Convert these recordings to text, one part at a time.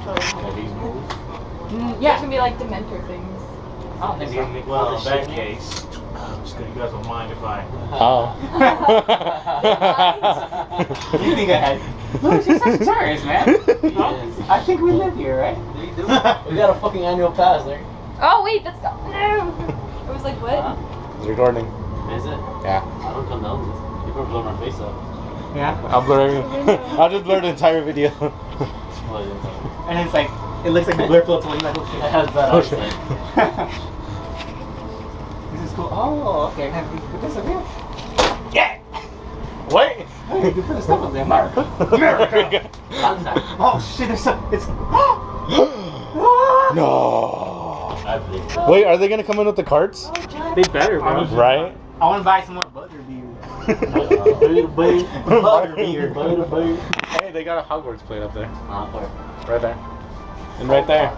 these moves? Yeah. There's gonna be like Dementor things. I don't think so. Well, in that case, just gonna you guys don't mind if I. Oh. You think I had? No, she's Sagittarius, man. I think we live here, right? We do. We got a fucking annual pass there. Oh wait, that's not. No. It was like what? It's recording. Is it? Yeah. I don't come down this. People are blowing my face up. Yeah. I'll blur. I'll just blur the entire video. And it's like, it looks like the blur floats away. Like, oh shit. It has that Oh, eyesight. This is cool. Oh, okay. Have you put this up here? Yeah. Wait. Hey, you put the stuff up there. America. America. Oh shit, there's some. It's. No. I believe it. Wait, are they gonna come in with the carts? They better, bro. Right? I want to buy some more butter beer. Butter beer. Butter beer. Hey, they got a Hogwarts plate up there. Where? Right there. And right there.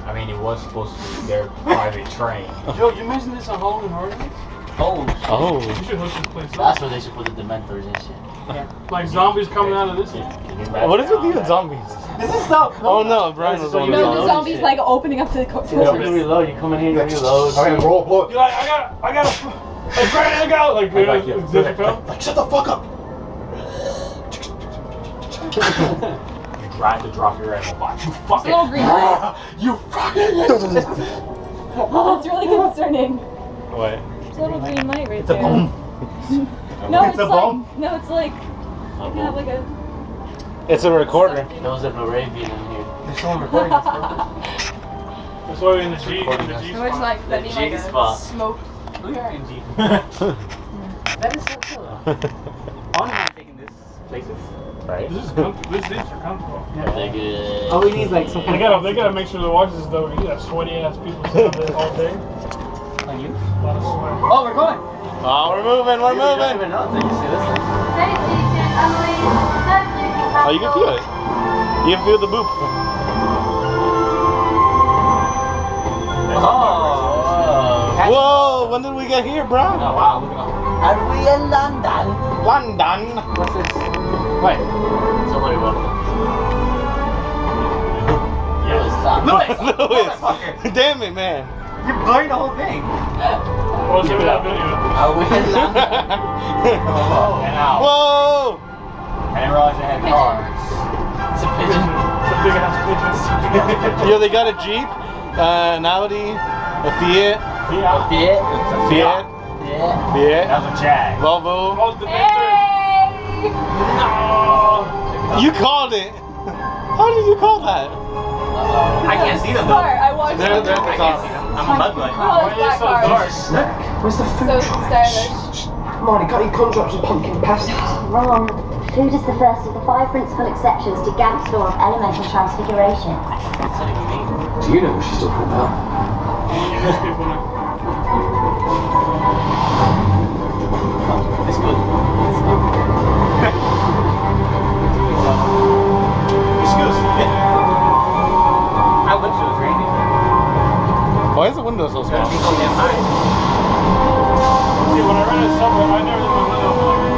I mean, it was supposed to be their private train. Yo, you mentioned this on Hogan Horton? Oh, shit. Oh. You should hook this place That's up. where they should put the Dementors and shit. Like zombies coming out of this. What is with you and zombies? This is so cool. Oh no, Brian was on No, the the zombies like opening up to the You reload, you come in here, you reload. Okay, roll. You're like, I got a grenade to go. Like, Like, shut the fuck up. You tried to drop your ammo box. You It's a fucking. little green light. You fucking. Oh, it's really concerning. What? There's a little green light right It's a there. bomb. No, It's it's a like bomb? no, it's like you can have like a. It's a recorder. There was a Moravian in here. There's someone recording this. That's why in the G It was spot. like The that like G a spot. smoke. We are in G. That is so cool. I want to be taking this places. Right? This is comfortable. This seats are comfortable. They good. All we need is like some kind They gotta make sure the watches though. You got sweaty ass people sitting there all day. Like you? A lot of sweat. Oh, we're going. Oh, we're moving, we're You don't moving. even know until you see this thing. Oh, you can feel it. You can feel the boop. Oh. Whoa, when did we get here, bro? Oh wow, look at all. Are we in London? London. What's this? What? Somebody wrote it. Yes. Stop. Louis! Louis. Motherfucker. Damn it, man. You're blurring the whole thing. Oh, send me that video. Are we in London? Oh, and out. Whoa. I didn't realize they had cars. It's a pigeon. It's a big ass pigeon. Yo, they got a Jeep, an Audi, a Fiat, Yeah. Fiat. Fiat, Yeah. Fiat, That was a Jag. Volvo. Oh, the Dementors. Hey! No. You called it. How did you call that? I can't see them though. Smart. I watched They're- it. they're- I can't see them. I'm a mudblood. Oh, Why it's are you black so cars. dark? Look, where's the food So truck? stylish. Come on, you can't eat cornstarch and pumpkin pasties. Wrong. Food is the first of the 5 principal exceptions to Gauss law of elemental transfiguration. Do you know what she's talking about? These people know. It's good. Excuse me. I wish it was raining. Why is the window so small? See, when I ran a subway, I never leave my window open.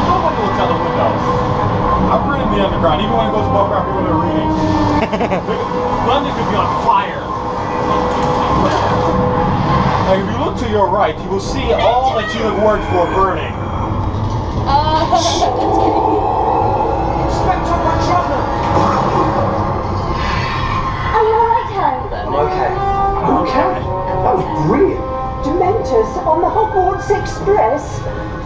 Nobody will tell the windows. I'm reading the underground, even when it goes above ground, people are reading. London could be on fire. Like, if you look to your right, you will see all that you have worked for burning. Spectre my trouble! Are you alright, Harry? I'm okay. Okay? That was brilliant. Dementors on the Hogwarts Express.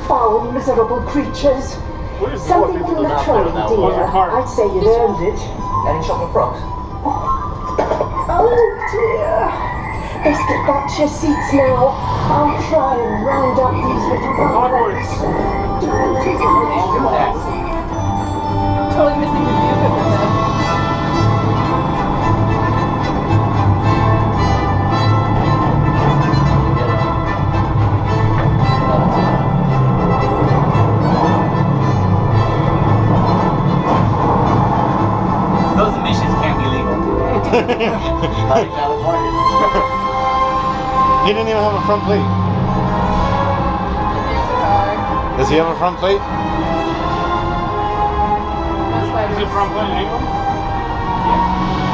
Foul, miserable creatures. What is Something from the trolley, dear. I'd say you've earned it. Any chocolate frogs? Oh dear. Best get back to your seats now. I'll try and round up these little Hogwarts. Totally missing the view because of that. Those emissions can't be legal. Not in California. He didn't even have a front plate. There's a car. Does he have a front plate? No Is spiders. it from Planet England? Yeah.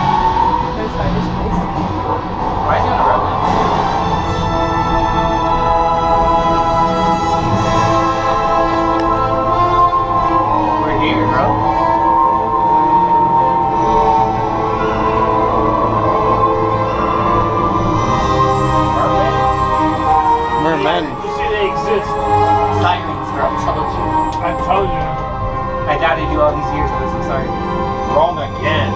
I told you. I doubted you all these years, Liz. I'm sorry. Wrong again.